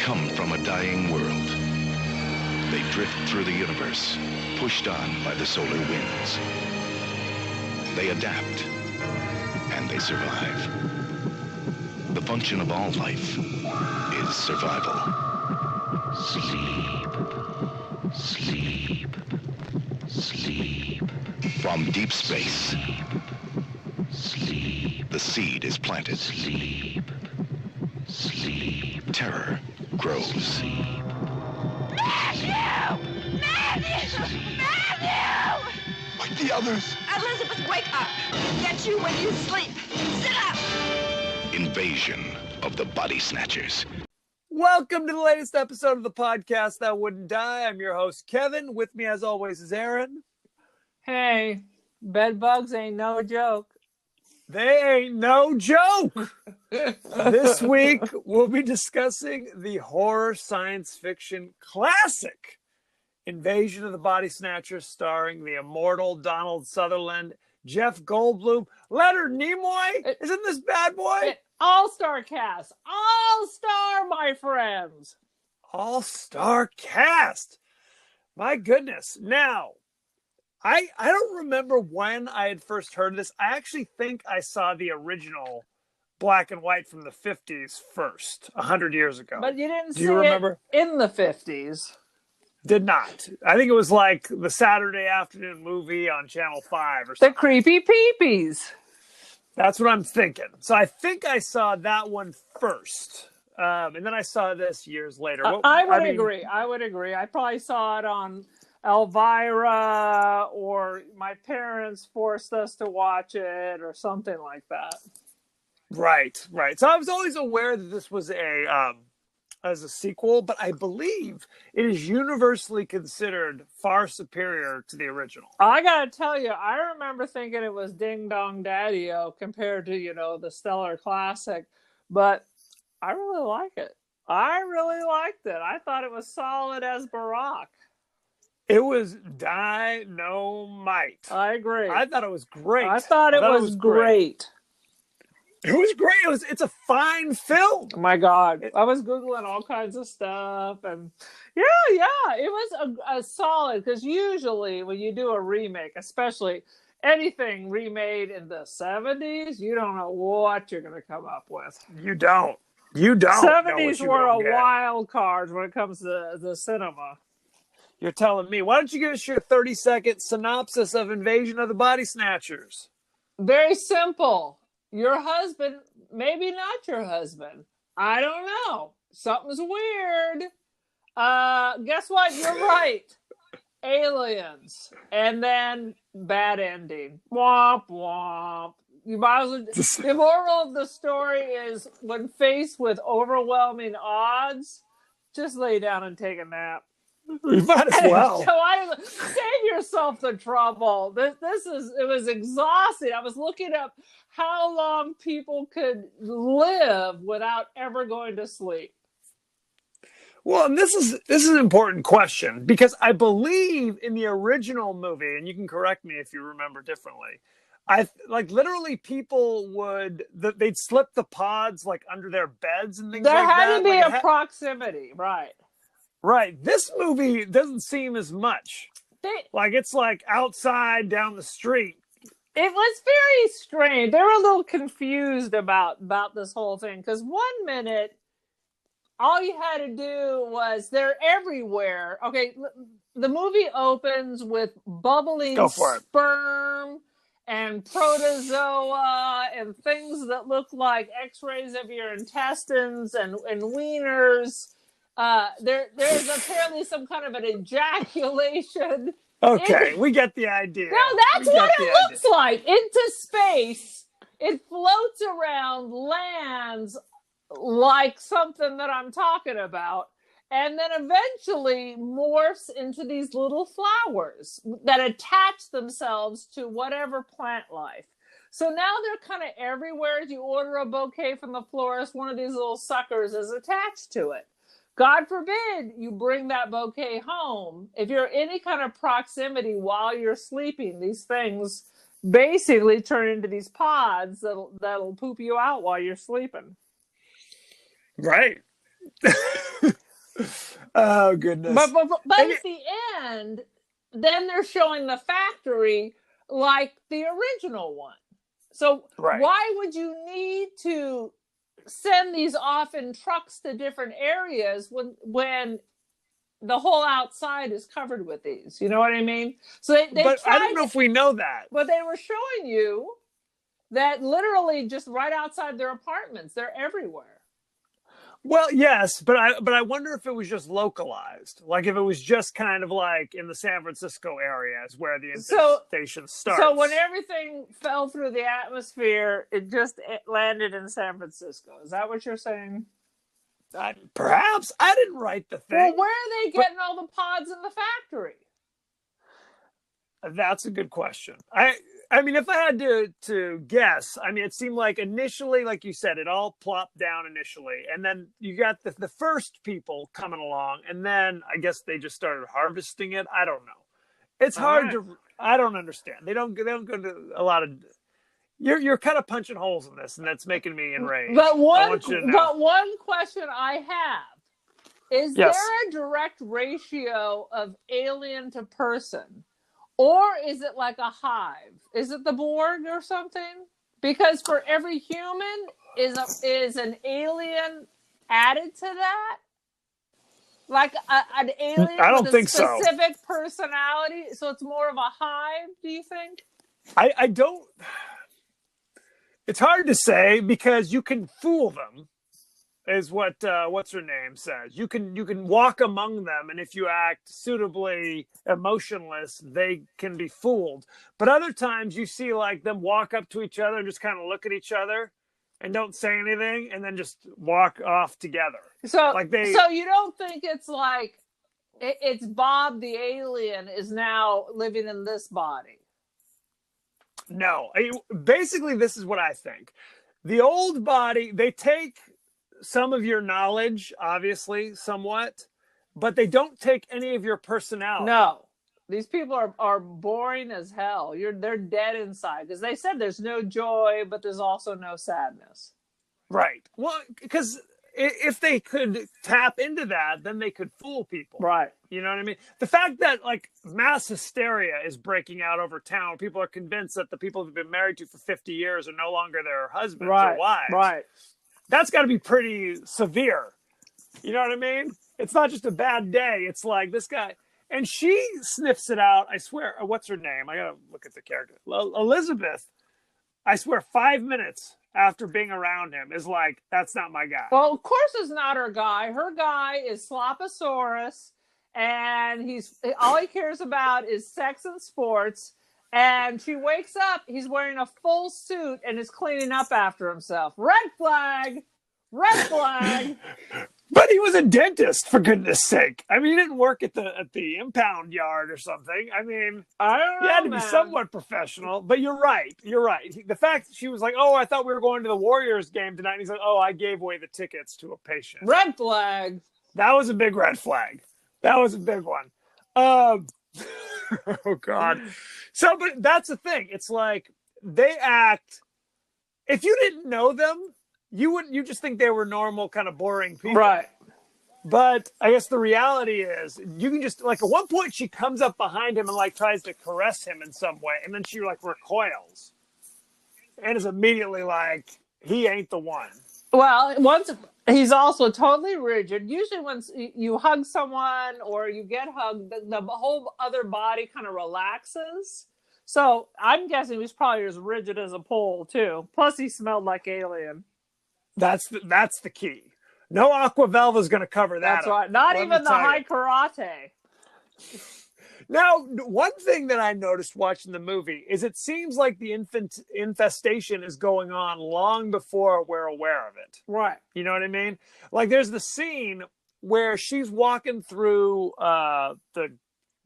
come from a dying world. They drift through the universe, pushed on by the solar winds. They adapt, and they survive. The function of all life is survival. Sleep, sleep, sleep. From deep space, sleep. The seed is planted. Sleep, sleep. Terror grows. Sleep. Matthew! Matthew! Matthew! Like the others. Elizabeth, wake up! Get you when you sleep. Sit up! Invasion of the Body Snatchers. Welcome to the latest episode of the podcast that wouldn't die. I'm your host, Kevin. With me, as always, is Aaron. Hey, bed bugs ain't no joke. They ain't no joke. This week, we'll be discussing the horror science fiction classic, Invasion of the Body Snatchers, starring the immortal Donald Sutherland, Jeff Goldblum, Leonard Nimoy. Isn't this bad boy? All-star cast. All-star, my friends. All-star cast. My goodness. Now, I don't remember when I had first heard of this. I actually think I saw the original black and white from the 50s first, 100 years ago. But you didn't see remember? It in the 50s. Did not. I think it was like the Saturday afternoon movie on Channel 5 or something. The Creepy Peepees. That's what I'm thinking. So I think I saw that one first. And then I saw this years later. I would agree. I probably saw it on Elvira, or my parents forced us to watch it, or something like that. Right. So I was always aware that this was as a sequel, but I believe it is universally considered far superior to the original. I gotta tell you, I remember thinking it was Ding Dong Daddy-O compared to, the stellar classic, but I really like it. I really liked it. I thought it was solid as Barack. It was dynamite. I agree. I thought it was great. I thought it was great. It was great. It's a fine film. Oh my God. I was Googling all kinds of stuff. And yeah, it was a solid, because usually when you do a remake, especially anything remade in the 70s, you don't know what you're going to come up with. You don't. 70s were a wild card when it comes to the cinema. You're telling me. Why don't you give us your 30-second synopsis of Invasion of the Body Snatchers? Very simple. Your husband, maybe not your husband. I don't know. Something's weird. Guess what? You're right. Aliens. And then bad ending. Womp womp. You might as well, the moral of the story is, when faced with overwhelming odds, just lay down and take a nap. You might as well. So save yourself the trouble. It was exhausting. I was looking up how long people could live without ever going to sleep. Well, and this is an important question, because I believe in the original movie, and you can correct me if you remember differently, literally people they'd slip the pods like under their beds and things like that. There had to be a proximity, right? Right. This movie doesn't seem as much. It's like outside down the street. It was very strange. They were a little confused about this whole thing, because 1 minute, all you had to do was, they're everywhere. Okay, the movie opens with bubbling sperm and protozoa and things that look like x-rays of your intestines and wieners. There's apparently some kind of an ejaculation. Okay, we get the idea. No, that's what it looks like. Into space. It floats around, lands like something that I'm talking about, and then eventually morphs into these little flowers that attach themselves to whatever plant life. So now they're kind of everywhere. As you order a bouquet from the florist, one of these little suckers is attached to it. God forbid you bring that bouquet home. If you're any kind of proximity while you're sleeping, these things basically turn into these pods that'll poop you out while you're sleeping. Right. Oh goodness! But at the end, then they're showing the factory like the original one. So Right. why would you need to send these off in trucks to different areas when the whole outside is covered with these? You know what I mean? So they but tried I don't know if we know that. but they were showing you that literally just right outside their apartments, they're everywhere. Well, yes, but I wonder if it was just localized, like if it was just kind of like in the San Francisco area is where the infestation starts. So when everything fell through the atmosphere, it landed in San Francisco. Is that what you're saying? Perhaps I didn't write the thing. Well, where are they getting all the pods in the factory? That's a good question. I mean, if I had to guess, I mean, it seemed like initially, like you said, it all plopped down initially, and then you got the first people coming along, and then I guess they just started harvesting it. I don't know. It's hard to. I don't understand. They don't go into a lot of. You're kind of punching holes in this, and that's making me enraged. But one question I have is: there a direct ratio of alien to person? Or is it like a hive? Is it the Borg or something? Because for every human is an alien added to that? Like an alien I don't with think a specific personality? So it's more of a hive, do you think? I don't... It's hard to say because you can fool them, is what what's her name says. You can walk among them, and if you act suitably emotionless, they can be fooled. But other times you see like them walk up to each other and just kind of look at each other and don't say anything, and then just walk off together. So like so you don't think it's like it's Bob the alien is now living in this body? No, basically this is what I think. The old body, they take some of your knowledge, obviously, somewhat, but they don't take any of your personality. No, these people are boring as hell. They're dead inside because they said there's no joy, but there's also no sadness. Right. Well, because if they could tap into that, then they could fool people. Right. You know what I mean? The fact that like mass hysteria is breaking out over town, people are convinced that the people they've been married to for 50 years are no longer their husbands or wives. Right. That's got to be pretty severe. You know what I mean? It's not just a bad day. It's like this guy. And she sniffs it out. I swear. What's her name? I got to look at the character. Elizabeth, I swear 5 minutes after being around him is like, that's not my guy. Well, of course it's not her guy. Her guy is Sloposaurus. And all he cares about is sex and sports. And she wakes up, he's wearing a full suit and is cleaning up after himself. Red flag! Red flag! But he was a dentist, for goodness sake. I mean, he didn't work at the impound yard or something. I mean, I don't know, he had to be somewhat professional. But you're right. You're right. The fact that she was like, oh, I thought we were going to the Warriors game tonight. And he's like, oh, I gave away the tickets to a patient. Red flag! That was a big red flag. That was a big one. Oh God. So, but that's the thing. It's like they act. If you didn't know them, you just think they were normal, kind of boring people. Right. But I guess the reality is you can just like at one point she comes up behind him and like tries to caress him in some way, and then she like recoils and is immediately like, he ain't the one. Well, once he's also totally rigid. Usually when you hug someone or you get hugged, the whole other body kind of relaxes. So I'm guessing he was probably as rigid as a pole too. Plus he smelled like alien. That's the key. No Aqua Velva is going to cover that. That's right. Not even the high karate. Now, one thing that I noticed watching the movie is it seems like the infestation is going on long before we're aware of it. Right. You know what I mean? Like there's the scene where she's walking through the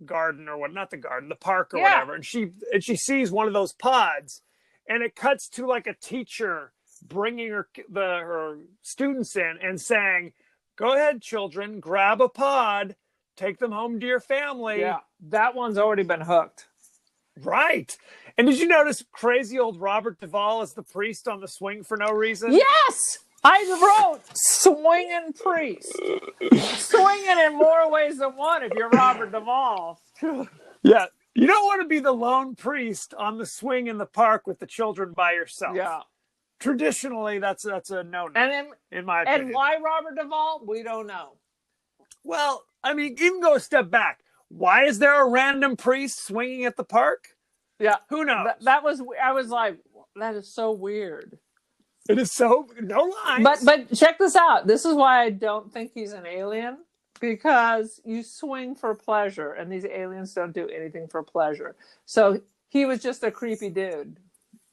garden or what, not the garden, the park or whatever, and she sees one of those pods, and it cuts to like a teacher bringing her students in and saying, "Go ahead, children, grab a pod. Take them home to your family." Yeah, that one's already been hooked. Right. And did you notice crazy old Robert Duvall as the priest on the swing for no reason? Yes! I wrote swinging priest. Swinging in more ways than one if you're Robert Duvall. Yeah. You don't want to be the lone priest on the swing in the park with the children by yourself. Yeah. Traditionally, that's a no-no, in my opinion. And why Robert Duvall? We don't know. Well, I mean, even go a step back. Why is there a random priest swinging at the park? Yeah. Who knows? I was like, that is so weird. It is so, no lines. But check this out. This is why I don't think he's an alien. Because you swing for pleasure, and these aliens don't do anything for pleasure. So he was just a creepy dude.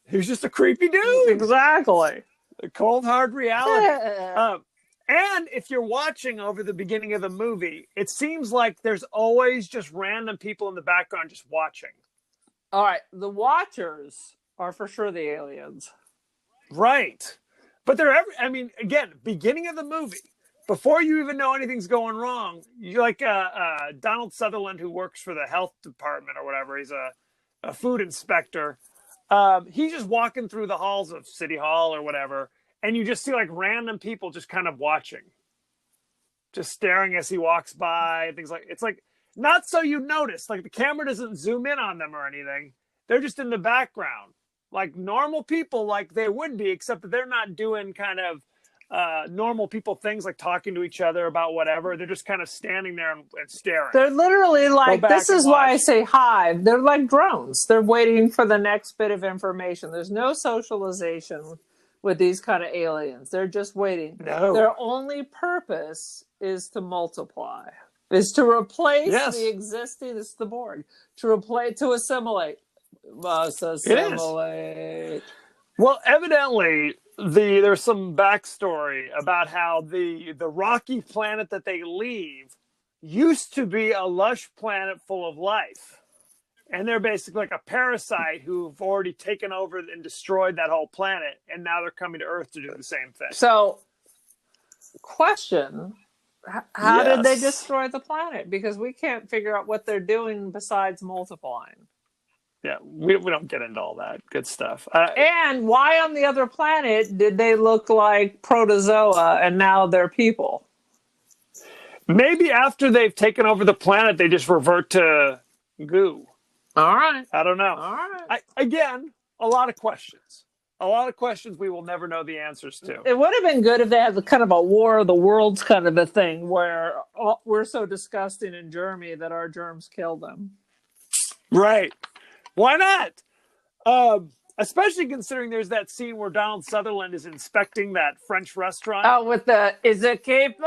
He was just a creepy dude. Exactly. A cold, hard reality. And if you're watching over the beginning of the movie, it seems like there's always just random people in the background just watching. All right. The Watchers are for sure the aliens. Right. But again, beginning of the movie, before you even know anything's going wrong, you like Donald Sutherland, who works for the health department or whatever. He's a food inspector. He's just walking through the halls of City Hall or whatever, and you just see like random people just kind of watching, just staring as he walks by. Things like it's like not so you notice. Like the camera doesn't zoom in on them or anything. They're just in the background, like normal people, like they would be, except that they're not doing kind of normal people things like talking to each other about whatever. They're just kind of standing there and staring. They're literally like, this is why I say hive. They're like drones. They're waiting for the next bit of information. There's no socialization with these kind of aliens. They're just waiting. No. Their only purpose is to multiply, is to replace the existing, this is the Borg, to assimilate. Must assimilate. Well, evidently, there's some backstory about how the rocky planet that they leave used to be a lush planet full of life. And they're basically like a parasite who've already taken over and destroyed that whole planet. And now they're coming to Earth to do the same thing. So, question, how did they destroy the planet? Because we can't figure out what they're doing besides multiplying. Yeah, we don't get into all that good stuff. And why on the other planet did they look like protozoa and now they're people? Maybe after they've taken over the planet, they just revert to goo. All right. I don't know. All right. Again, a lot of questions. A lot of questions we will never know the answers to. It would have been good if they had kind of a War of the Worlds kind of a thing where we're so disgusting in Germany that our germs kill them. Right. Why not? Especially considering there's that scene where Donald Sutherland is inspecting that French restaurant. Oh, with the, is it caper?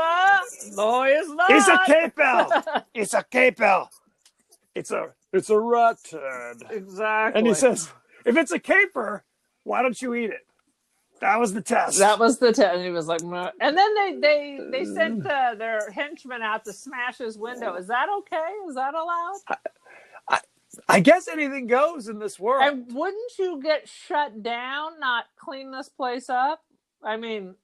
No, it's not. It's a caper. It's a caper. It's a rat turd. Exactly. And he says, if it's a caper, why don't you eat it? That was the test. That was the test. And he was like, meh. And then they sent their henchmen out to smash his window. Is that okay? Is that allowed? I guess anything goes in this world. And wouldn't you get shut down, not clean this place up? I mean...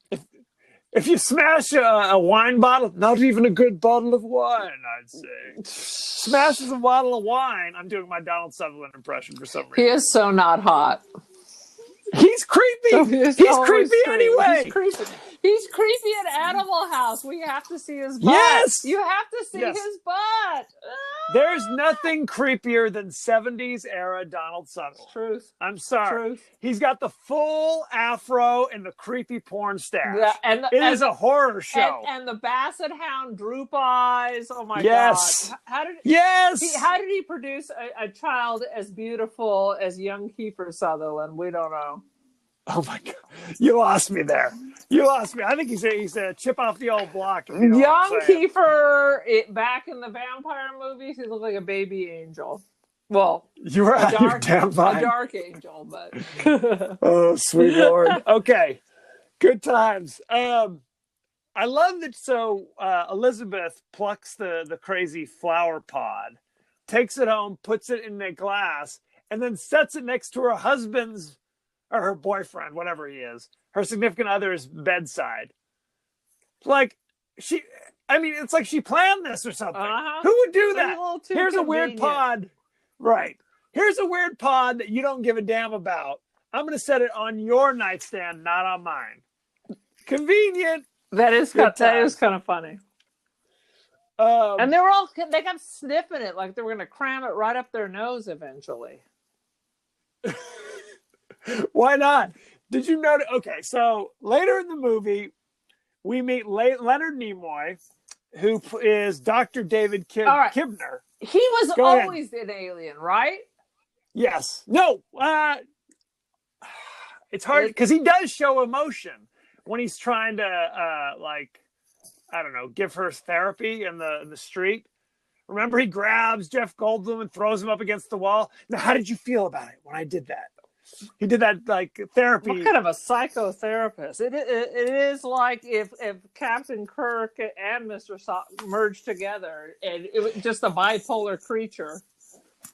If you smash a wine bottle, not even a good bottle of wine, I'd say. Smashes a bottle of wine. I'm doing my Donald Sutherland impression for some reason. He is so not hot. He's creepy. He's creepy anyway. He's creepy at Animal House. We have to see his butt. Yes. You have to see his butt. There's nothing creepier than 70s era Donald Sutherland. Truth. I'm sorry. Truth. He's got the full afro and the creepy porn stash. Yeah, it is a horror show. And the Basset Hound droop eyes. Oh my God. How did he produce a child as beautiful as young Kiefer Sutherland? We don't know. Oh my God. You lost me there. You lost me. I think he's a chip off the old block. Young Kiefer, back in the vampire movies, he looked like a baby angel. Well, you're damn fine. A dark angel, but. Oh, sweet Lord. Okay. Good times. I love that. So Elizabeth plucks the crazy flower pod, takes it home, puts it in a glass, and then sets it next to her husband's or her boyfriend, whatever he is, her significant other's bedside. Like, it's like she planned this or something. Uh-huh. Who would do that? Here's a weird pod. Right. Here's a weird pod that you don't give a damn about. I'm going to set it on your nightstand, not on mine. Convenient. That is Good kind of funny. And they kept sniffing it like they were going to cram it right up their nose eventually. Why not? Did you notice? Okay, so later in the movie, we meet Leonard Nimoy, who is Dr. David Kibner. He was always an alien, right? Yes. No. It's hard because he does show emotion when he's trying to, I don't know, give her therapy in the street. Remember, he grabs Jeff Goldblum and throws him up against the wall. Now, how did you feel about it when I did that? He did that therapy. What kind of a psychotherapist? It is like if Captain Kirk and Mr. Spock merged together, and it was just a bipolar creature.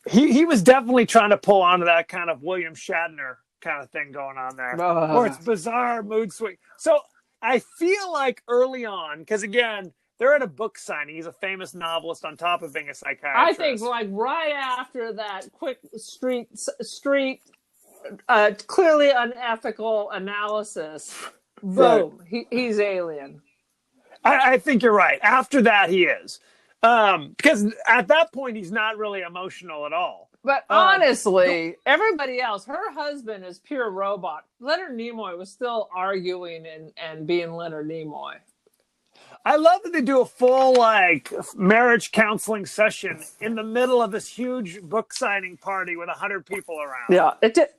He was definitely trying to pull onto that kind of William Shatner kind of thing going on there, or it's bizarre mood swing. So I feel like early on, because again, they're at a book signing. He's a famous novelist on top of being a psychiatrist. I think like right after that quick street. Clearly unethical analysis. Boom. Right. He's alien. I think you're right. After that, he is. Because at that point, he's not really emotional at all. But honestly, everybody else, her husband is pure robot. Leonard Nimoy was still arguing and being Leonard Nimoy. I love that they do a full marriage counseling session in the middle of this huge book signing party with 100 people around. Yeah,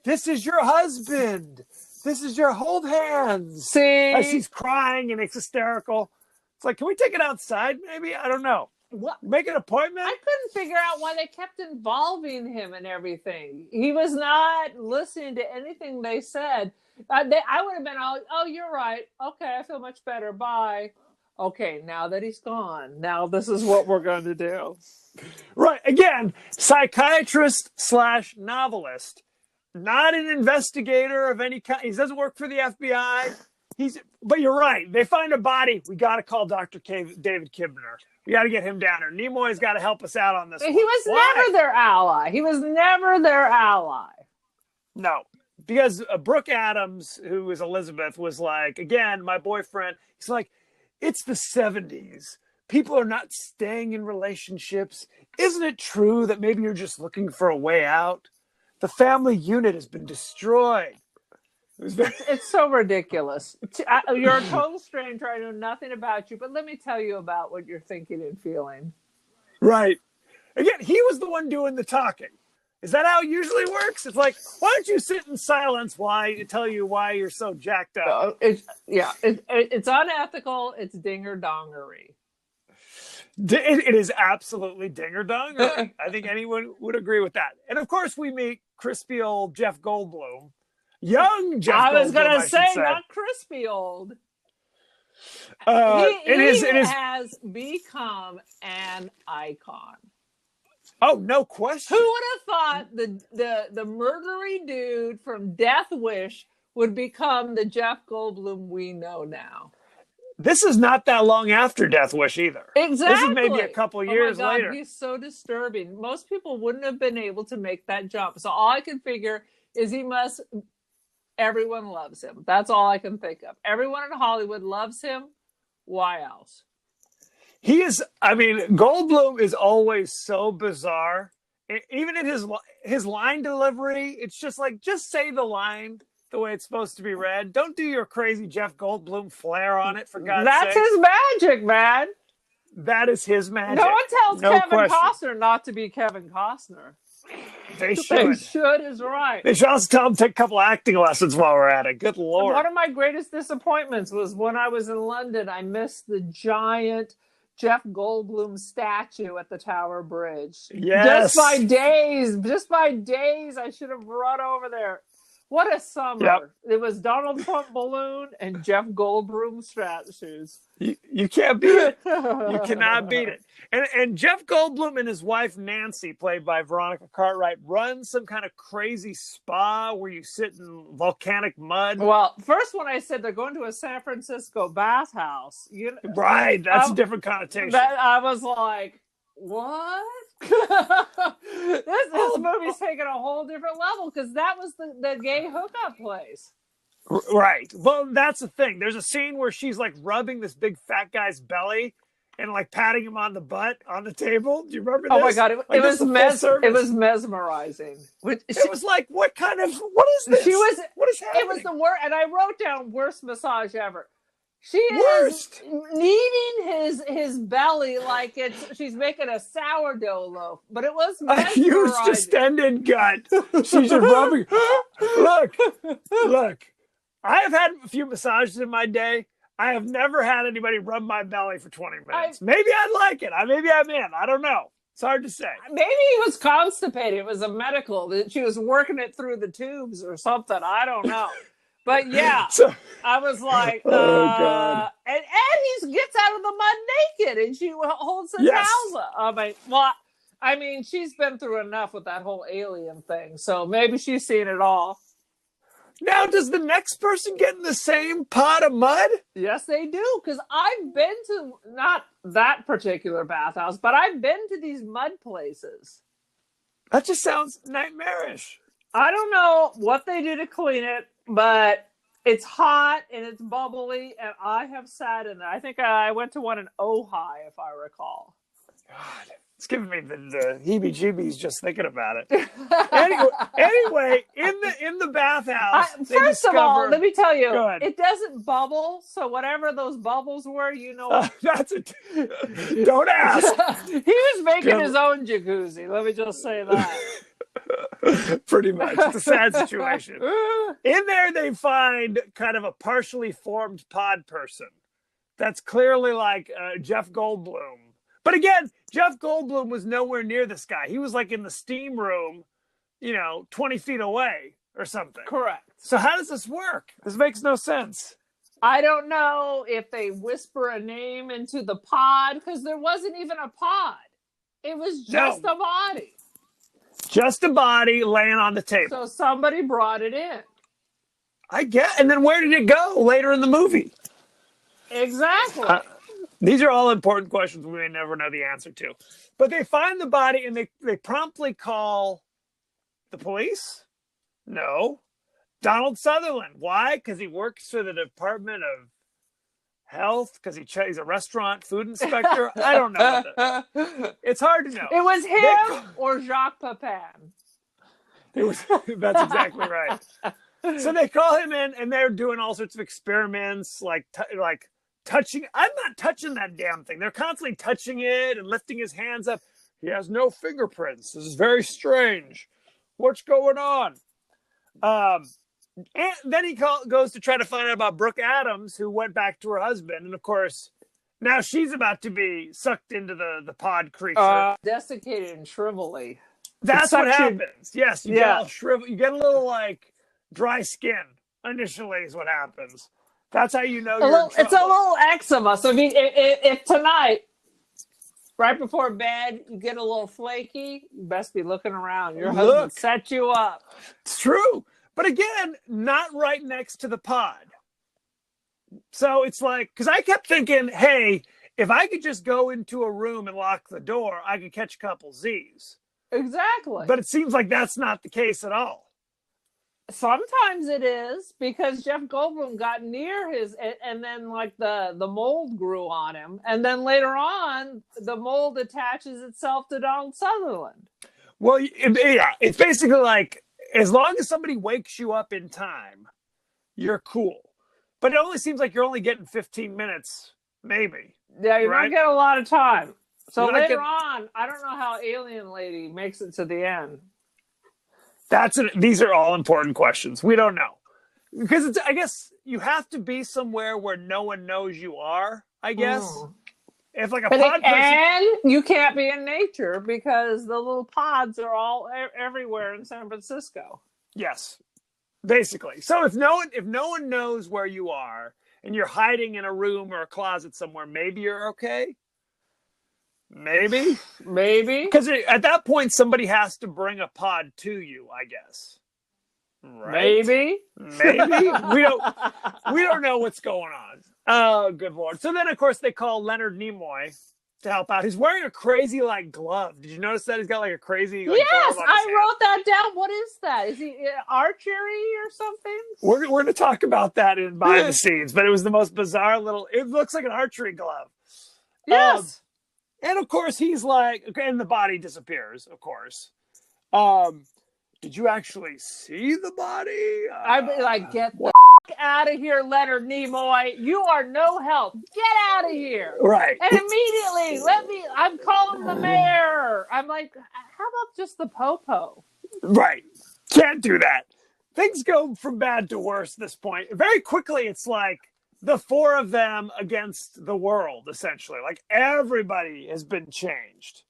this is your husband. This is your hold hands. See, as she's crying and it's hysterical. It's like, can we take it outside? Maybe I don't know. What? Make an appointment. I couldn't figure out why they kept involving him in everything. He was not listening to anything they said. I would have been oh, you're right. Okay, I feel much better. Bye. Okay, now that he's gone, now this is what we're going to do. Right. Again, psychiatrist / novelist, not an investigator of any kind. He doesn't work for the FBI. But you're right. They find a body. We got to call Dr. David Kibner. We got to get him down here. Nimoy's got to help us out on this. He was never their ally. He was never their ally. No. Because Brooke Adams, who is Elizabeth, was like, again, my boyfriend, he's like, it's the 70s. People are not staying in relationships. Isn't it true that maybe you're just looking for a way out? The family unit has been destroyed. It's so ridiculous. You're a total stranger. I know nothing about you, but let me tell you about what you're thinking and feeling. Right. Again, he was the one doing the talking. Is that how it usually works? It's like, why don't you sit in silence while I tell you why you're so jacked up? It's unethical. It's dinger-dongery. It is absolutely dinger-dongery. I think anyone would agree with that. And of course, we meet crispy old Jeff Goldblum. Young Jeff Goldblum, I was going to say, not crispy old. He has become an icon. Oh, no question. Who would have thought the murdery dude from Death Wish would become the Jeff Goldblum we know now? This is not that long after Death Wish either. Exactly. This is maybe a couple years later. He's so disturbing. Most people wouldn't have been able to make that jump. So all I can figure is everyone loves him. That's all I can think of. Everyone in Hollywood loves him. Why else? Goldblum is always so bizarre. Even in his line delivery, it's just like, just say the line the way it's supposed to be read. Don't do your crazy Jeff Goldblum flair on it, for God's sake. That's his magic, man. That is his magic. No one tells Kevin Costner not to be Kevin Costner. They should. They should is right. They should also tell him to take a couple acting lessons while we're at it. Good Lord. One of my greatest disappointments was when I was in London, I missed the giant Jeff Goldblum statue at the Tower Bridge. Yes. Just by days, I should have run over there. What a summer. Yep. It was Donald Trump balloon and Jeff Goldblum statues. You can't beat it. You cannot beat it. And Jeff Goldblum and his wife, Nancy, played by Veronica Cartwright, run some kind of crazy spa where you sit in volcanic mud. Well, first when I said they're going to a San Francisco bathhouse. Right. That's a different connotation. I was like, what? this movie's taking a whole different level because that was the gay hookup place. Right. Well, that's the thing. There's a scene where she's like rubbing this big fat guy's belly and like patting him on the butt on the table. Do you remember this? Oh my God. It Like, was it was mesmerizing. it was like, what is this? What is happening? It was the worst. And I wrote down worst massage ever. She Worst. is kneading his belly like she's making a sourdough loaf, but it was A huge mesmerizing. distended gut. She's just rubbing. Look. I have had a few massages in my day. I have never had anybody rub my belly for 20 minutes. Maybe I'd like it. Maybe I'm in. I don't know. It's hard to say. Maybe he was constipated. It was a medical that she was working it through the tubes or something. I don't know. But yeah, I was like, God. And he gets out of the mud naked, and she holds the towels up. I mean, she's been through enough with that whole alien thing, so maybe she's seen it all. Now, does the next person get in the same pot of mud? Yes, they do, because I've been to, not that particular bathhouse, but I've been to these mud places. That just sounds nightmarish. I don't know what they do to clean it, but it's hot and it's bubbly, and I have sat in there. I think I went to one in Ojai, if I recall. God, it's giving me the heebie-jeebies just thinking about it. anyway, in the bathhouse, first of all, let me tell you, Good. It doesn't bubble. So whatever those bubbles were, you know, that's it. Don't ask. He was making his own jacuzzi. Let me just say that. Pretty much, it's a sad situation. In there, they find kind of a partially formed pod person. That's clearly like Jeff Goldblum. But again, Jeff Goldblum was nowhere near this guy. He was like in the steam room, 20 feet away or something. Correct. So how does this work? This makes no sense. I don't know if they whisper a name into the pod, because there wasn't even a pod. It was just a body. Just a body laying on the table. So somebody brought it in. I get. And then where did it go later in the movie? Exactly. These are all important questions we may never know the answer to. But they find the body and they promptly call the police? No. Donald Sutherland. Why? Because he works for the Department of Health? Because he's a restaurant food inspector? I don't know. It's hard to know. It was him or Jacques Pepin. That's exactly right. So they call him in and they're doing all sorts of experiments like touching. I'm not touching that damn thing. They're constantly touching it and lifting his hands up. He has no fingerprints. This is very strange. What's going on? And then he goes to try to find out about Brooke Adams, who went back to her husband. And of course, now she's about to be sucked into the pod creature. Desiccated and shrivelly. That's what happens. Yes, you get all shriveled. You get a little like dry skin initially is what happens. That's how you know it's a little eczema. So if tonight, right before bed, you get a little flaky, you best be looking around. Your husband set you up. It's true. But again, not right next to the pod. So it's like, because I kept thinking, hey, if I could just go into a room and lock the door, I could catch a couple Z's. Exactly. But it seems like that's not the case at all. Sometimes it is, because Jeff Goldblum got near his, and then like the mold grew on him. And then later on, the mold attaches itself to Donald Sutherland. Well, yeah, it's basically like, as long as somebody wakes you up in time, you're cool. But it only seems like you're only getting 15 minutes, maybe. Yeah, you're not getting a lot of time. So later on, I don't know how Alien Lady makes it to the end. These are all important questions. We don't know. Because I guess you have to be somewhere where no one knows you are, I guess. Mm. If like a pod person... And you can't be in nature because the little pods are all everywhere in San Francisco. Yes, basically. So if no one knows where you are and you're hiding in a room or a closet somewhere, maybe you're okay. Maybe. Because at that point, somebody has to bring a pod to you, I guess. Right? Maybe. We don't know what's going on. Oh, good Lord. So then, of course, they call Leonard Nimoy, to help out. He's wearing a crazy like glove. Did you notice that? He's got like a crazy yes, glove on his I hand. wrote that down. What is that? Is he archery or something? We're going to talk about that in behind the scenes, but it was the most bizarre little. It looks like an archery glove. Yes. And of course, he's like, okay, and the body disappears. Of course. Did you actually see the body? I'd be like, get the out of here, Leonard Nimoy. You are no help. Get out of here. Right. And immediately, I'm calling the mayor. I'm like, how about just the popo? Right. Can't do that. Things go from bad to worse at this point. Very quickly, it's like the four of them against the world, essentially. Like everybody has been changed.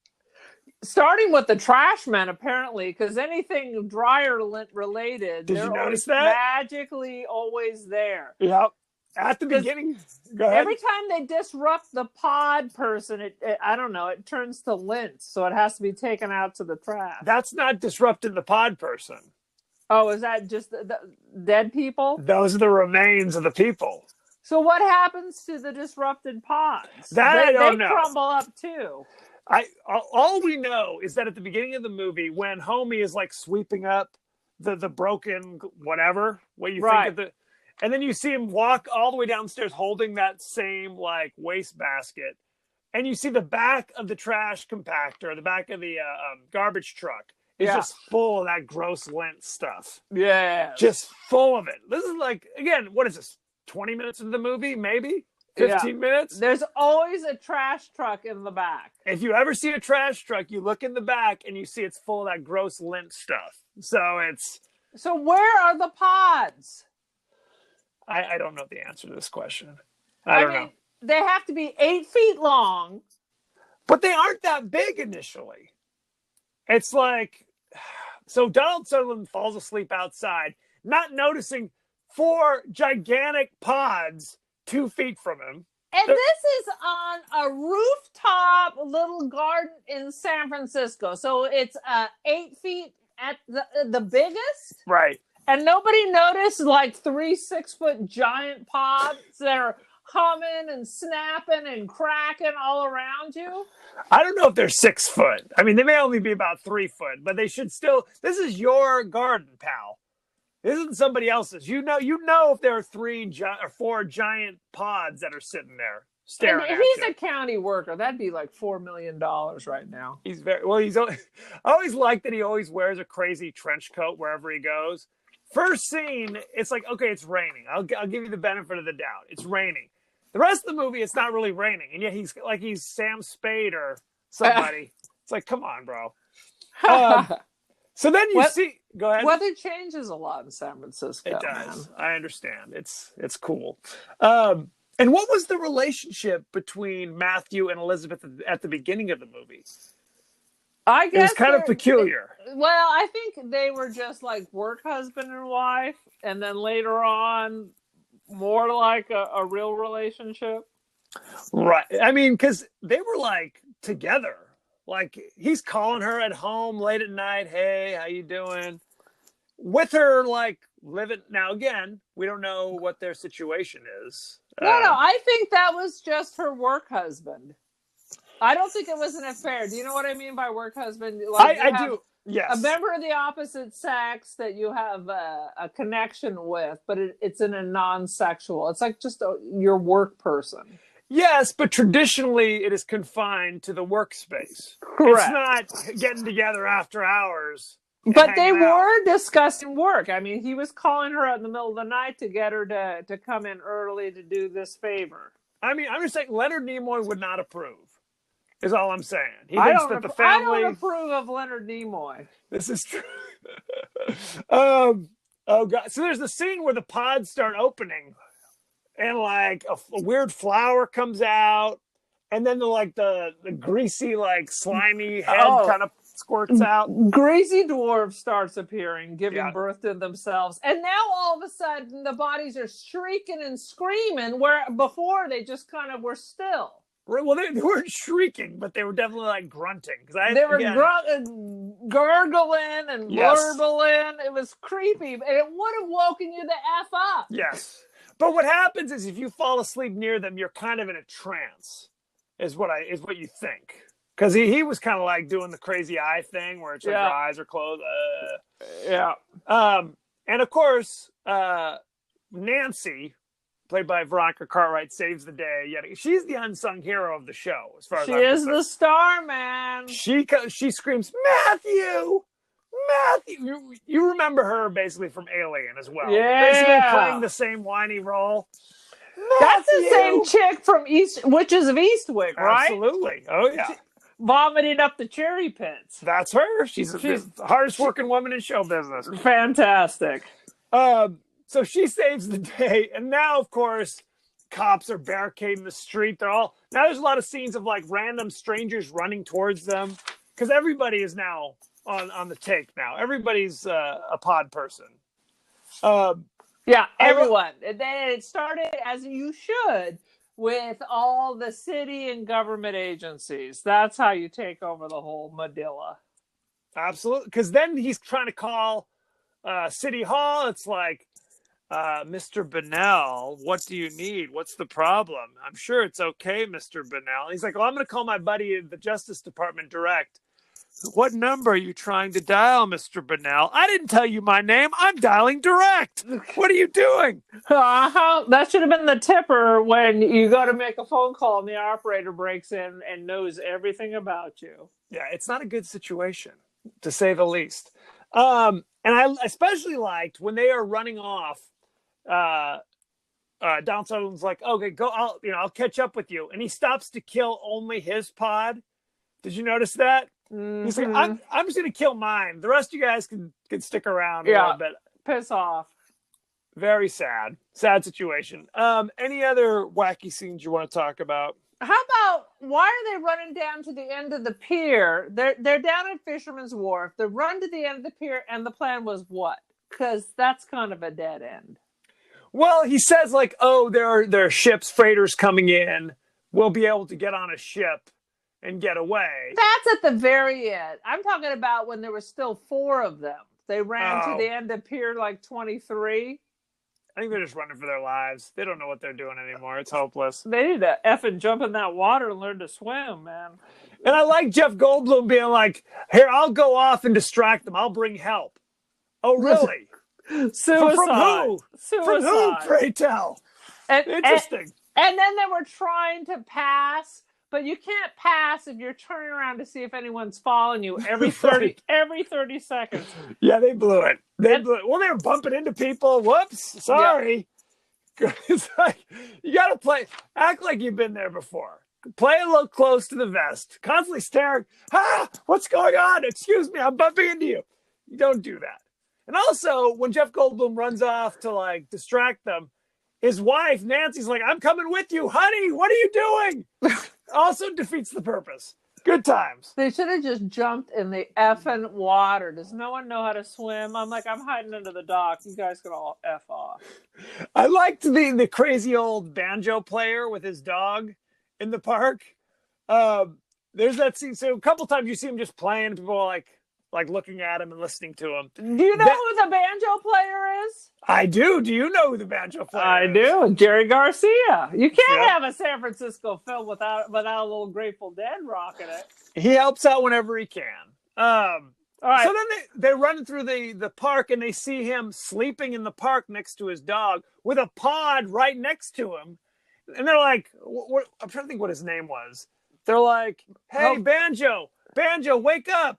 Starting with the trash men, apparently, because anything dryer related, Did you they're notice always that? magically always there. Yep. At the beginning, go ahead. Every time they disrupt the pod person, I don't know, it turns to lint, so it has to be taken out to the trash. That's not disrupting the pod person. Oh, is that just the dead people? Those are the remains of the people. So what happens to the disrupted pods? I don't know. They crumble up too. All we know is that at the beginning of the movie, when Homie is like sweeping up the broken whatever, what you think of the, and then you see him walk all the way downstairs holding that same like wastebasket, and you see the back of the trash compactor, the back of the garbage truck is just full of that gross lint stuff. Yeah, just full of it. This is like, again, what is this? 20 minutes into the movie, maybe 15 minutes. There's always a trash truck in the back. If you ever see a trash truck, you look in the back and you see it's full of that gross lint stuff. So where are the pods? I don't know the answer to this question. I don't know. They have to be 8 feet long. But they aren't that big initially. It's like, so Donald Sutherland falls asleep outside, not noticing 4 gigantic pods 2 feet from him. And this is on a rooftop little garden in San Francisco. So it's 8 feet at the biggest. Right. And nobody noticed like 3 6-foot giant pods that are humming and snapping and cracking all around you. I don't know if they're 6 foot. I mean, they may only be about 3 foot, but they should still. This is your garden, pal. This isn't somebody else's. You know if there are 3 or 4 giant pods that are sitting there staring at you. He's a county worker. That'd be like $4 million right now. He's very well. I always like that he always wears a crazy trench coat wherever he goes. First scene, it's like, okay, it's raining. I'll give you the benefit of the doubt. It's raining. The rest of the movie, it's not really raining, and yet he's Sam Spade or somebody. It's like, come on, bro. So then you see. Go ahead. Weather changes a lot in San Francisco. It does. Man. I understand. It's cool. And what was the relationship between Matthew and Elizabeth at the beginning of the movie? I guess it was kind of peculiar. Well, I think they were just like work husband and wife, and then later on, more like a real relationship. Right. I mean, because they were like together. Like he's calling her at home late at night. Hey, how you doing? With her like living. Now again, we don't know what their situation is. No, I think that was just her work husband. I don't think it was an affair. Do you know what I mean by work husband? Like I do. Yes. A member of the opposite sex that you have a connection with, but it's in a non-sexual. It's like just your work person. Yes, but traditionally it is confined to the workspace. Correct. It's not getting together after hours. But they were discussing work. I mean, he was calling her out in the middle of the night to get her to come in early to do this favor. I mean, I'm just saying Leonard Nimoy would not approve, is all I'm saying. He thinks that the family... I don't approve of Leonard Nimoy. This is true. Oh, God. So there's the scene where the pods start opening. And like a weird flower comes out, and then the greasy, like slimy head kind of squirts out. Greasy dwarf starts appearing, giving birth to themselves, and now all of a sudden the bodies are shrieking and screaming, where before they just kind of were still. Well, they weren't shrieking, but they were definitely like grunting. They were gurgling and burbling. It was creepy, and it would have woken you the F up. Yes. But what happens is if you fall asleep near them, you're kind of in a trance. is what you think. Because he was kind of like doing the crazy eye thing where it's like your eyes are closed. Yeah. And of course, Nancy, played by Veronica Cartwright, saves the day. Yet she's the unsung hero of the show, as far as She I'm is concerned. the star, man. She screams, Matthew! Matthew! You remember her basically from Alien as well. Yeah. Basically playing the same whiny role. That's the Matthew! same chick from Witches of Eastwick, right? Absolutely. Oh, yeah. Vomiting up the cherry pits. That's her. She's the hardest working woman in show business. Fantastic. So she saves the day, and now, of course, cops are barricading the street. Now there's a lot of scenes of like random strangers running towards them because everybody is now on the take. Now everybody's a pod person. Yeah, everyone. It started as you should with all the city and government agencies. That's how you take over the whole Madilla. Absolutely, because then he's trying to call City Hall. It's like, Mr. Bennell, what do you need? What's the problem? I'm sure it's okay, Mr. Bennell. He's like, well, I'm going to call my buddy in the Justice Department direct. What number are you trying to dial, Mr. Bennell? I didn't tell you my name. I'm dialing direct. What are you doing? That should have been the tipper when you go to make a phone call and the operator breaks in and knows everything about you. Yeah, it's not a good situation, to say the least. And I especially liked when they are running off. Don Sutherland's like, okay, go. I'll catch up with you, and he stops to kill only his pod. Did you notice that? Mm-hmm. He's like, I'm just gonna kill mine. The rest of you guys can stick around a little bit. Piss off. Very sad situation. Any other wacky scenes you want to talk about? How about, why are they running down to the end of the pier? They're down at Fisherman's Wharf. They run to the end of the pier, and the plan was what? Because that's kind of a dead end. Well, he says like, oh, there are ships, freighters coming in. We'll be able to get on a ship and get away. That's at the very end. I'm talking about when there were still 4 of them. They ran to the end of pier like 23. I think they're just running for their lives. They don't know what they're doing anymore. It's hopeless. They need to effing jump in that water and learn to swim, man. And I like Jeff Goldblum being like, here, I'll go off and distract them. I'll bring help. Oh, really? Suicide. From who? Suicide. From who, pray tell? Interesting. And then they were trying to pass, but you can't pass if you're turning around to see if anyone's following you every 30 seconds. Yeah, they blew it. Well, they were bumping into people. Whoops. Sorry. Yeah. It's like, you got to act like you've been there before. Play a little close to the vest. Constantly staring. What's going on? Excuse me, I'm bumping into you. You don't do that. And also, when Jeff Goldblum runs off to like distract them, his wife, Nancy's like, I'm coming with you. Honey, what are you doing? Also defeats the purpose. Good times. They should have just jumped in the effing water. Does no one know how to swim? I'm like, I'm hiding under the dock. You guys can all F off. I liked the crazy old banjo player with his dog in the park. There's that scene. So a couple times you see him just playing. People are like looking at him and listening to him. Do you know who the banjo player is? I do. Do you know who the banjo player is? I do. Jerry Garcia. You can't have a San Francisco film without a little Grateful Dead rocking it. He helps out whenever he can. All right. So then they run through the park and they see him sleeping in the park next to his dog with a pod right next to him. And they're like, I'm trying to think what his name was. They're like, hey, Banjo, wake up.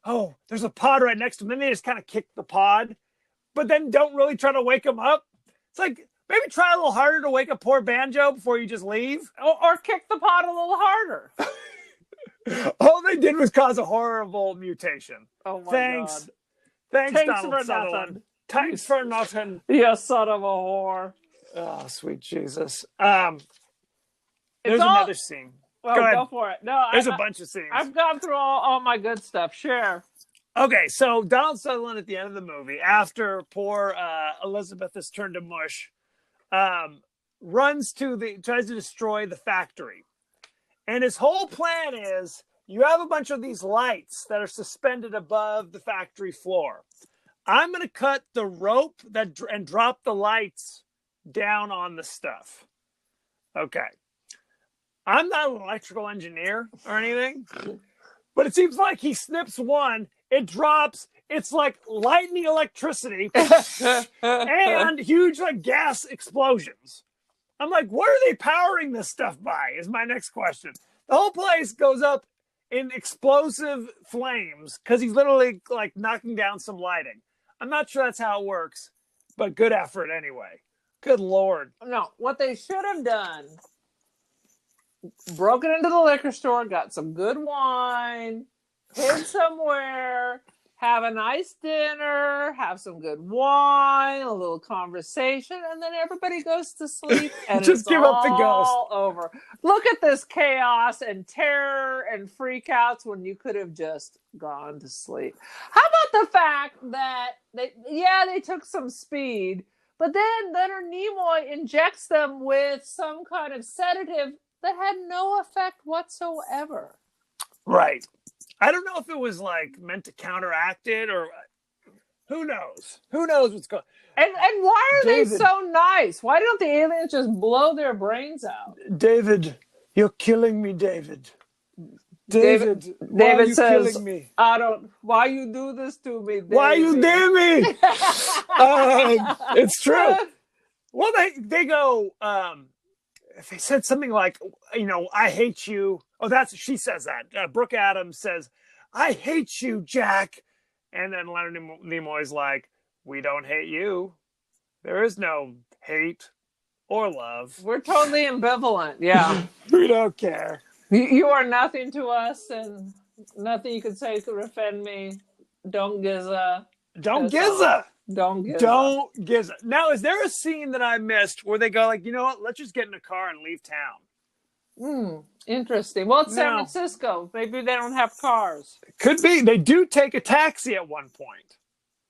Oh, there's a pod right next to him. Then they just kind of kick the pod, but then don't really try to wake him up. It's like, maybe try a little harder to wake up poor Banjo before you just leave. Or kick the pod a little harder. All they did was cause a horrible mutation. Oh, my God. Thanks, Donald Sutherland. Thanks for nothing. You son of a whore. Oh, sweet Jesus. There's another scene. Well, go for it. No, there's a bunch of scenes. I've gone through all my good stuff. Share. Okay, so Donald Sutherland at the end of the movie, after poor Elizabeth has turned to mush, tries to destroy the factory. And his whole plan is, you have a bunch of these lights that are suspended above the factory floor. I'm going to cut the rope and drop the lights down on the stuff. Okay. I'm not an electrical engineer or anything, but it seems like he snips one, it drops, it's like lightning electricity and huge like gas explosions. I'm like, what are they powering this stuff by? Is my next question. The whole place goes up in explosive flames because he's literally like knocking down some lighting. I'm not sure that's how it works, but good effort anyway. Good Lord. No, what they should have done, broken into the liquor store, got some good wine, hid somewhere, have a nice dinner, have some good wine, a little conversation, and then everybody goes to sleep and Just it's give up the ghost. all over. Look at this chaos and terror and freakouts when you could have just gone to sleep. How about the fact that they took some speed, but then Leonard Nimoy injects them with some kind of sedative that had no effect whatsoever. Right. I don't know if it was like meant to counteract it or who knows? Who knows what's going on? And why are they so nice? Why don't the aliens just blow their brains out? David, you're killing me, David. David why are you says, killing me? I don't. Why you do this to me? David? Why you dare me? It's true. Well, they go. They said something like, I hate you. Oh, she says that. Brooke Adams says, I hate you, Jack. And then Leonard Nimoy's like, we don't hate you. There is no hate or love. We're totally ambivalent. Yeah. We don't care. You are nothing to us, and nothing you can say could offend me. Don't gizza. Don't gizza. Don't gizza. Don't gizza. Now, is there a scene that I missed where they go like, you know what? Let's just get in a car and leave town. Interesting. Well, it's San Francisco. Maybe they don't have cars. Could be. They do take a taxi at one point.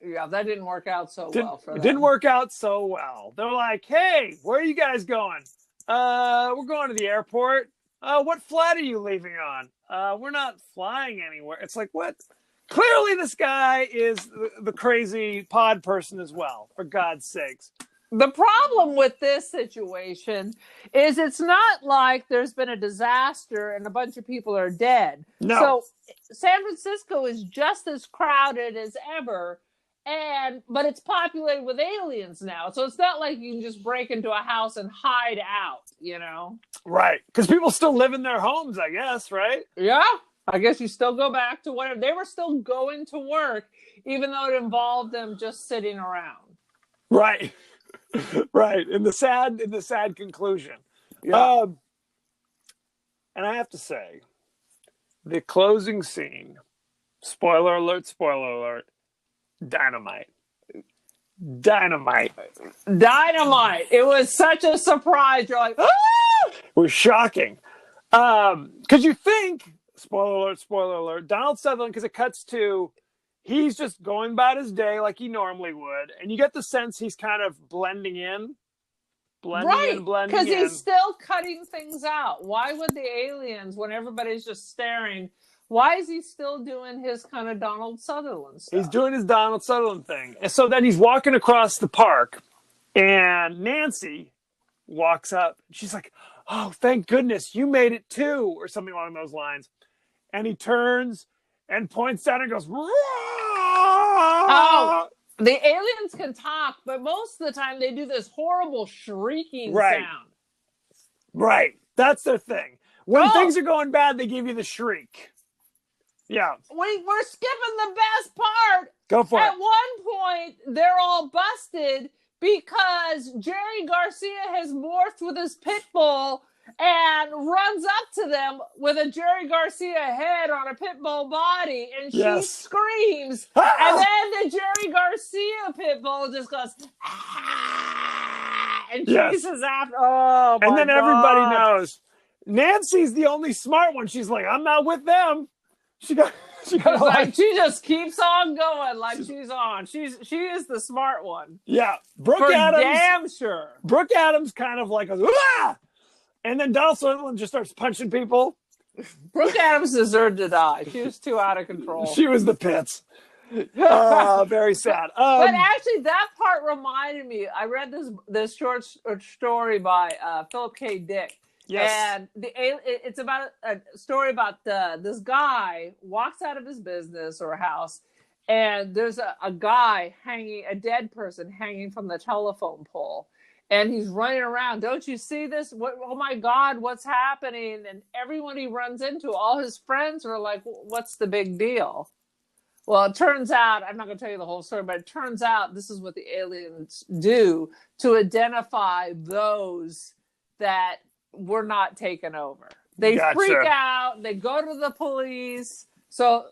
Yeah, that didn't work out so well for them. It didn't work out so well. They're like, hey, where are you guys going? We're going to the airport. What flight are you leaving on? We're not flying anywhere. It's like, what? Clearly this guy is the crazy pod person as well, for God's sakes. The problem with this situation is it's not like there's been a disaster and a bunch of people are dead. No. So San Francisco is just as crowded as ever, but it's populated with aliens now. So it's not like you can just break into a house and hide out, Right. Because people still live in their homes, I guess, right? Yeah. I guess you still go back to whatever. They were still going to work, even though it involved them just sitting around. Right. Right. In the sad conclusion. Yeah. And I have to say, the closing scene, spoiler alert, dynamite. It was such a surprise. You're like, ah! It was shocking. Because you think, spoiler alert, Donald Sutherland, because it cuts to, he's just going about his day like he normally would. And you get the sense he's kind of blending in. Because he's still cutting things out. Why would the aliens, when everybody's just staring, why is he still doing his kind of Donald Sutherland stuff? He's doing his Donald Sutherland thing. And so then he's walking across the park, and Nancy walks up. She's like, oh, thank goodness, you made it too, or something along those lines. And he turns and points down and goes, Roar! Oh, the aliens can talk, but most of the time they do this horrible shrieking sound. Right. That's their thing. When things are going bad, they give you the shriek. Yeah. We're skipping the best part. Go for it. At one point, they're all busted because Jerry Garcia has morphed with his pit bull and runs up to them with a Jerry Garcia head on a pit bull body, and she screams, and then the Jerry Garcia pit bull just goes, ah, and chases after. Oh, my And then God. everybody knows. Nancy's the only smart one. She's like, I'm not with them. She just keeps on going like she's on. She is the smart one. Yeah. Brooke Adams. Damn sure. Brooke Adams kind of like goes, ah! And then Donald Sutherland just starts punching people. Brooke Adams deserved to die. She was too out of control. She was the pits. Very sad. But actually, that part reminded me. I read this short story by Philip K. Dick, Yes. And it's about a story about this guy walks out of his business or house, and there's a guy hanging, a dead person hanging from the telephone pole. And he's running around. Don't you see this? Oh my God, what's happening? And everyone he runs into, all his friends are like, what's the big deal? Well, it turns out, I'm not going to tell you the whole story, but it turns out this is what the aliens do to identify those that were not taken over. They freak out. They go to the police. So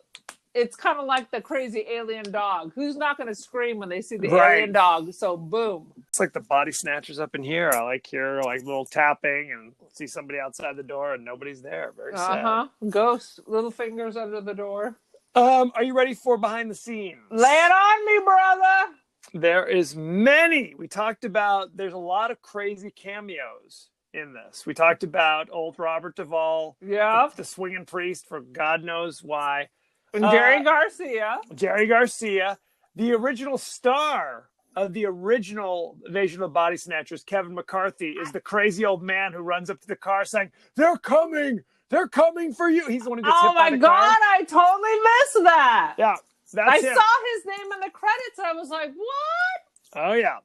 it's kind of like the crazy alien dog. Who's not going to scream when they see the alien dog? So boom. It's like the body snatchers up in here. I like hear like little tapping and see somebody outside the door and nobody's there. Very sad. Ghosts, little fingers under the door. Are you ready for behind the scenes? Lay it on me, brother. There is many. We talked about, there's a lot of crazy cameos in this. We talked about old Robert Duvall. Yeah. The swinging priest for God knows why. And Jerry Garcia. Jerry Garcia. The original star of the original Invasion of the Body Snatchers, Kevin McCarthy, is the crazy old man who runs up to the car saying, "They're coming! They're coming for you!" He's the one who gets hit by the car. Oh my God, I totally missed that. Yeah, that's him. I saw his name in the credits and I was like, what? Oh, yeah.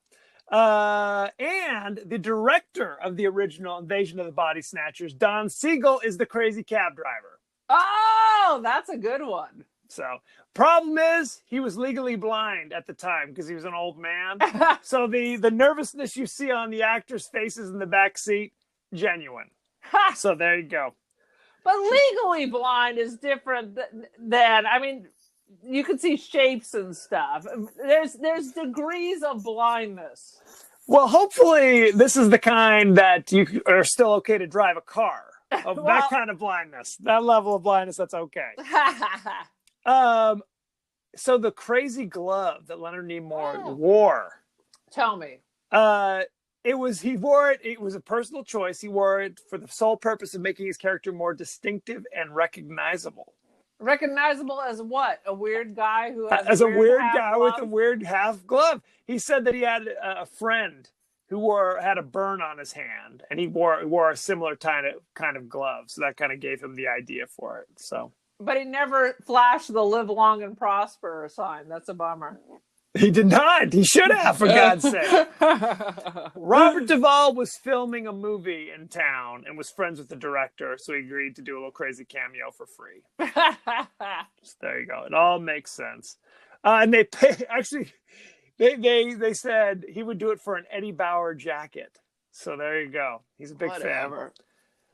And the director of the original Invasion of the Body Snatchers, Don Siegel, is the crazy cab driver. Oh, that's a good one. So, problem is, he was legally blind at the time because he was an old man. So the nervousness you see on the actors' faces in the back seat, genuine. So there you go. But legally blind is different than, I mean, you can see shapes and stuff. There's degrees of blindness. Well, hopefully this is the kind that you are still okay to drive a car. Of well, that kind of blindness, that level of blindness, that's okay. So the crazy glove that Leonard Nimoy wore. Tell me. He wore it. It was a personal choice. He wore it for the sole purpose of making his character more distinctive and recognizable. Recognizable as what? A weird guy who has as a weird guy glove? with a weird half glove. He said that he had a friend who had a burn on his hand, and he wore a similar kind of glove. So that kind of gave him the idea for it. So, but he never flashed the "Live Long and Prosper" sign. That's a bummer. He did not. He should have, for God's sake. Robert Duvall was filming a movie in town and was friends with the director, so he agreed to do a little crazy cameo for free. So there you go. It all makes sense. And they actually. They said he would do it for an Eddie Bauer jacket. So there you go. He's a big fan.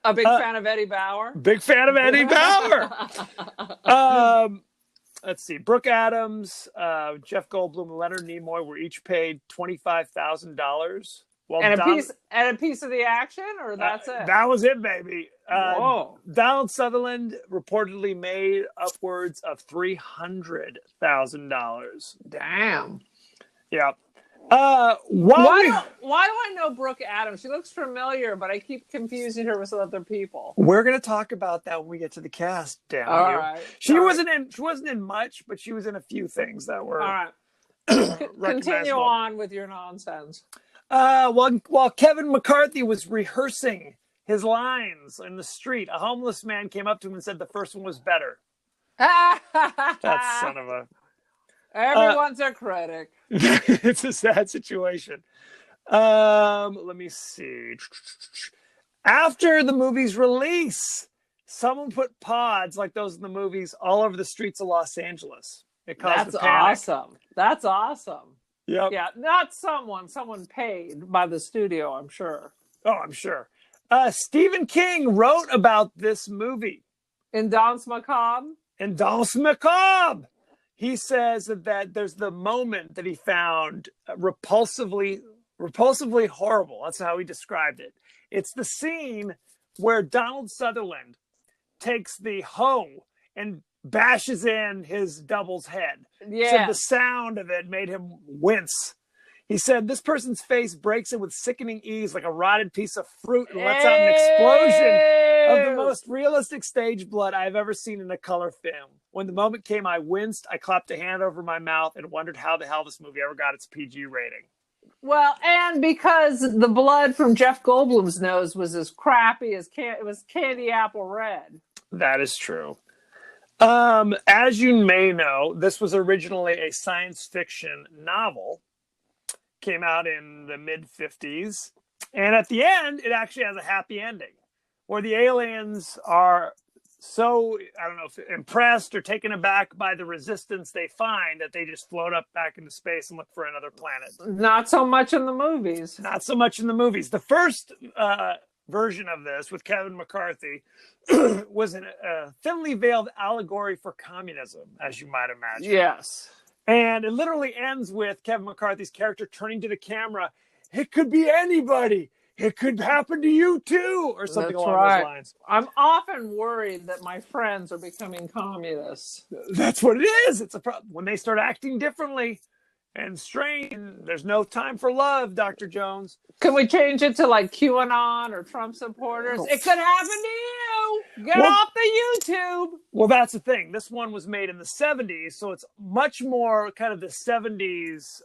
A big fan of Eddie Bauer? Big fan of Eddie Bauer. Let's see. Brooke Adams, Jeff Goldblum, and Leonard Nimoy were each paid $25,000. Well, and a piece of the action, or that's it? That was it, baby. Donald Sutherland reportedly made upwards of $300,000. Damn. Yeah. Why do I know Brooke Adams? She looks familiar, but I keep confusing her with other people. We're going to talk about that when we get to the cast. Damn All you. Right. She wasn't in much, but she was in a few things that were. All right. Continue on with your nonsense. While Kevin McCarthy was rehearsing his lines in the street, a homeless man came up to him and said the first one was better. That son of a. Everyone's a critic. It's a sad situation. Let me see. After the movie's release, someone put pods like those in the movies all over the streets of Los Angeles. It caused a panic. Awesome. That's awesome. Yep. Yeah, not someone paid by the studio, I'm sure. Oh, I'm sure. Stephen King wrote about this movie. In Danse Macabre? In Danse Macabre. He says that there's the moment that he found repulsively horrible. That's how he described it. It's the scene where Donald Sutherland takes the hoe and bashes in his double's head. Yeah. So the sound of it made him wince. He said, this person's face breaks it with sickening ease like a rotted piece of fruit and lets out an explosion of the most realistic stage blood I've ever seen in a color film. When the moment came, I winced, I clapped a hand over my mouth and wondered how the hell this movie ever got its PG rating. Well, and because the blood from Jeff Goldblum's nose was as crappy as it was candy apple red. That is true. As you may know, this was originally a science fiction novel. Came out in the mid-50s. And at the end, it actually has a happy ending where the aliens are so, I don't know, if impressed or taken aback by the resistance they find that they just float up back into space and look for another planet. Not so much in the movies. Not so much in the movies. The first version of this with Kevin McCarthy was a thinly veiled allegory for communism, as you might imagine. Yes. And it literally ends with Kevin McCarthy's character turning to the camera. It could be anybody. It could happen to you too, or something along those lines. I'm often worried that my friends are becoming communists. That's what it is. It's a problem. When they start acting differently and strange, there's no time for love, Dr. Jones. Can we change it to like QAnon or Trump supporters? It could happen to you. Get off the YouTube. Well, that's the thing. This one was made in the 70s, so it's much more kind of the 70s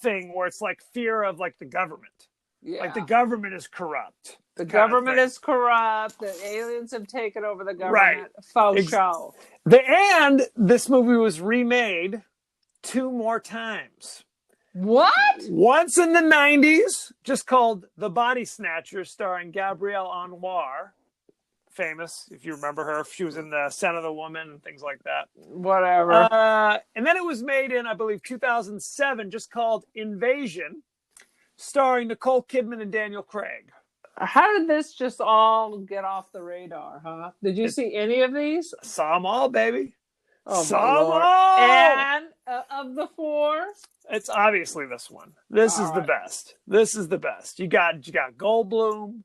thing where it's like fear of like the government. Yeah. Like the government is corrupt. The government is corrupt. The aliens have taken over the government. Right. Faux show. And this movie was remade 2 more times. What? Once in the 90s, just called The Body Snatchers, starring Gabrielle Anwar. Famous, if you remember her. She was in The Scent of the Woman and things like that. Whatever. And then it was made in, I believe, 2007, just called Invasion, starring Nicole Kidman and Daniel Craig. How did this just all get off the radar, huh? Did you see any of these? Saw them all, baby. Oh, saw them all! And of the 4? It's obviously this one. This is the best. This is the best. You got Goldblum.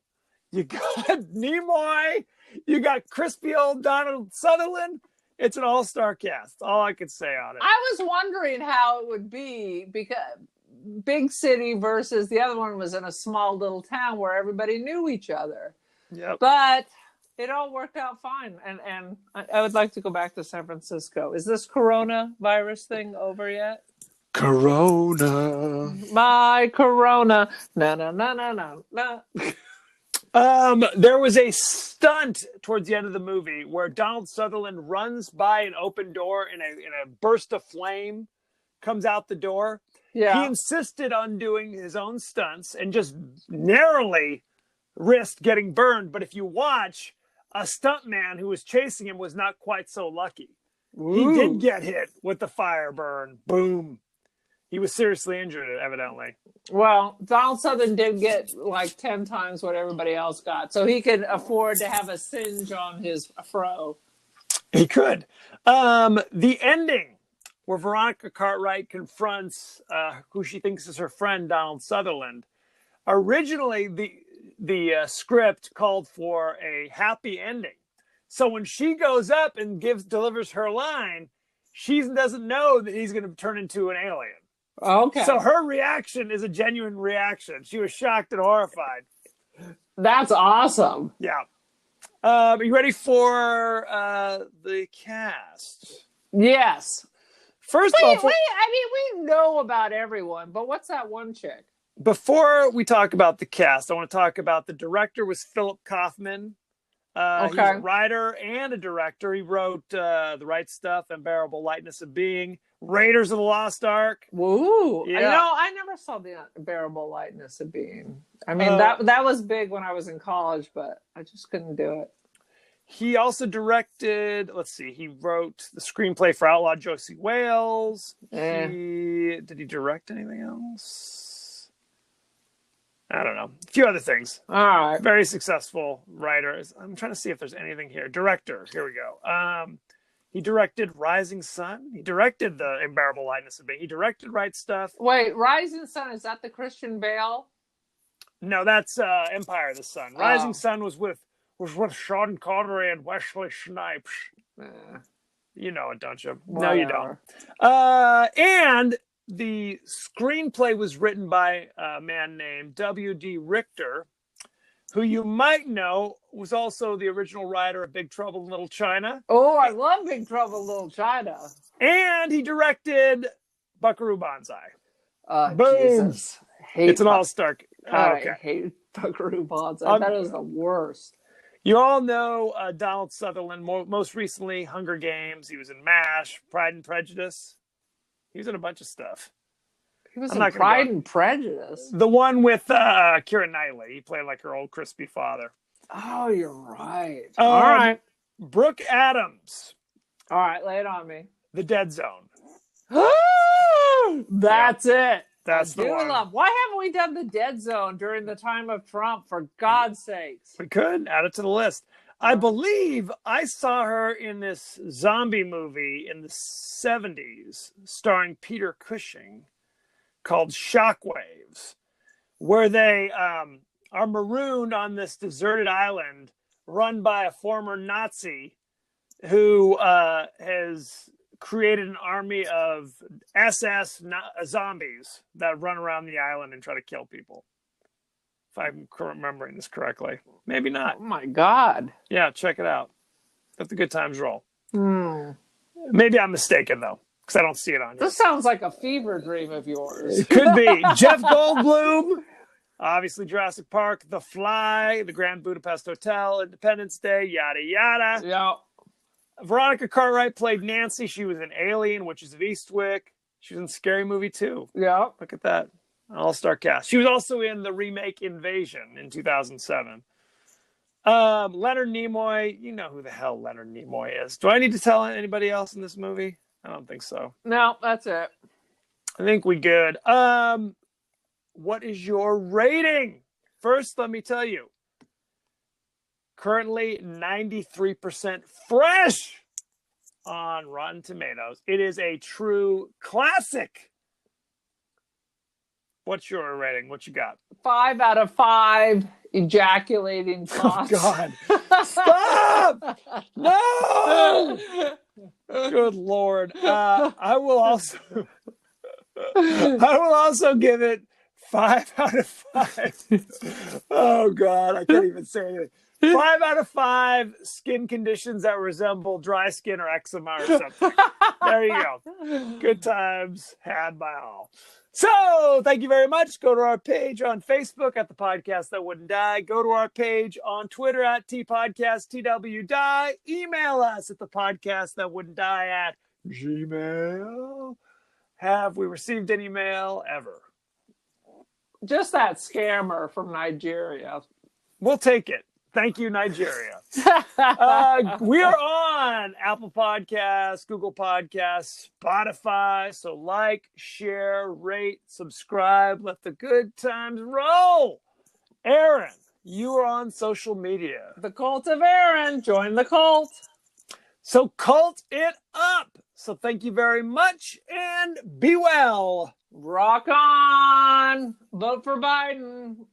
You got Nimoy. You got crispy old Donald Sutherland. It's an all-star cast. All I could say on it. I was wondering how it would be because big city versus the other one was in a small little town where everybody knew each other. Yep. But it all worked out fine. And I would like to go back to San Francisco. Is this coronavirus thing over yet? Corona. My Corona. No. There was a stunt towards the end of the movie where Donald Sutherland runs by an open door in a burst of flame, comes out the door. Yeah. He insisted on doing his own stunts and just narrowly risked getting burned. But if you watch, a stuntman who was chasing him was not quite so lucky. Ooh. He did get hit with the fire burn. Boom. He was seriously injured, evidently. Well, Donald Sutherland did get like 10 times what everybody else got. So he could afford to have a singe on his fro. He could. The ending where Veronica Cartwright confronts who she thinks is her friend, Donald Sutherland. Originally, the script called for a happy ending. So when she goes up and delivers her line, she doesn't know that he's going to turn into an alien. Okay. So her reaction is a genuine reaction. She was shocked and horrified. That's awesome. Yeah. Are you ready for the cast? Yes. First of all, we know about everyone, but what's that one chick? Before we talk about the cast, I want to talk about the director was Philip Kaufman. He's a writer and a director. He wrote The Right Stuff, Unbearable Lightness of Being, Raiders of the Lost Ark. Woo! Yeah. You know, I never saw The Unbearable Lightness of Being. I mean, that was big when I was in college, but I just couldn't do it. He also directed, he wrote the screenplay for Outlaw Josie Wales. Did he direct anything else? I don't know. A few other things. All right. Very successful writer. I'm trying to see if there's anything here. Director. Here we go. He directed Rising Sun. He directed The Unbearable Lightness of Being. He directed Right Stuff. Wait, Rising Sun, is that the Christian Bale? No, that's Empire of the Sun. Rising Sun was with Sean Connery and Wesley Snipes. You know it, don't you? Whatever. No, you don't. And the screenplay was written by a man named W.D. Richter, who you might know was also the original writer of Big Trouble in Little China. Oh, I love Big Trouble in Little China. And he directed Buckaroo Banzai. Boom. Jesus. hate It's an all-star. God, Okay. I hate Buckaroo Banzai. Um, That is the worst. You all know Donald Sutherland, most recently Hunger Games. He was in MASH, Pride and Prejudice. He was in a bunch of stuff. He was I'm in not gonna Pride go- and Prejudice. The one with Keira Knightley. He played like her old crispy father. Oh, you're right. All right. Brooke Adams, All right, lay it on me. The Dead Zone. That's it. That's the one. Why haven't we done the Dead Zone during the time of Trump, for God's sakes? We could add it to the list. I believe I saw her in this zombie movie in the 70s starring Peter Cushing called Shockwaves, where they are marooned on this deserted island run by a former Nazi who has created an army of SS zombies that run around the island and try to kill people. If I'm remembering this correctly. Maybe not. Oh, my God. Yeah, check it out. Let the good times roll. Maybe I'm mistaken, though, because I don't see it on here. This sounds like a fever dream of yours. It could be. Jeff Goldblum, obviously Jurassic Park, The Fly, The Grand Budapest Hotel, Independence Day, yada, yada. Yeah. Veronica Cartwright played Nancy. She was in Alien, Witches of Eastwick. She was in Scary Movie 2. Yeah. Look at that. All-star cast. She was also in the remake Invasion in 2007. Leonard Nimoy. You know who the hell Leonard Nimoy is. Do I need to tell anybody else in this movie? I don't think so. No, that's it. I think we good. What is your rating? First, let me tell you. Currently 93% fresh on Rotten Tomatoes. It is a true classic. What's your rating? What you got? 5 out of 5 ejaculating thoughts. Oh, God. Stop! No! Good Lord. I will also give it 5 out of 5. Oh, God. I can't even say anything. 5 out of 5 skin conditions that resemble dry skin or eczema or something. There you go. Good times had by all. So, thank you very much. Go to our page on Facebook at The Podcast That Wouldn't Die. Go to our page on Twitter at TPodcastTWDie. Email us at The Podcast That Wouldn't Die at Gmail. Have we received any mail ever? Just that scammer from Nigeria. We'll take it. Thank you, Nigeria. We are on Apple Podcasts, Google Podcasts, Spotify. So like, share, rate, subscribe. Let the good times roll. Aaron, you are on social media. The Cult of Aaron. Join the cult. So cult it up. So thank you very much and be well. Rock on. Vote for Biden.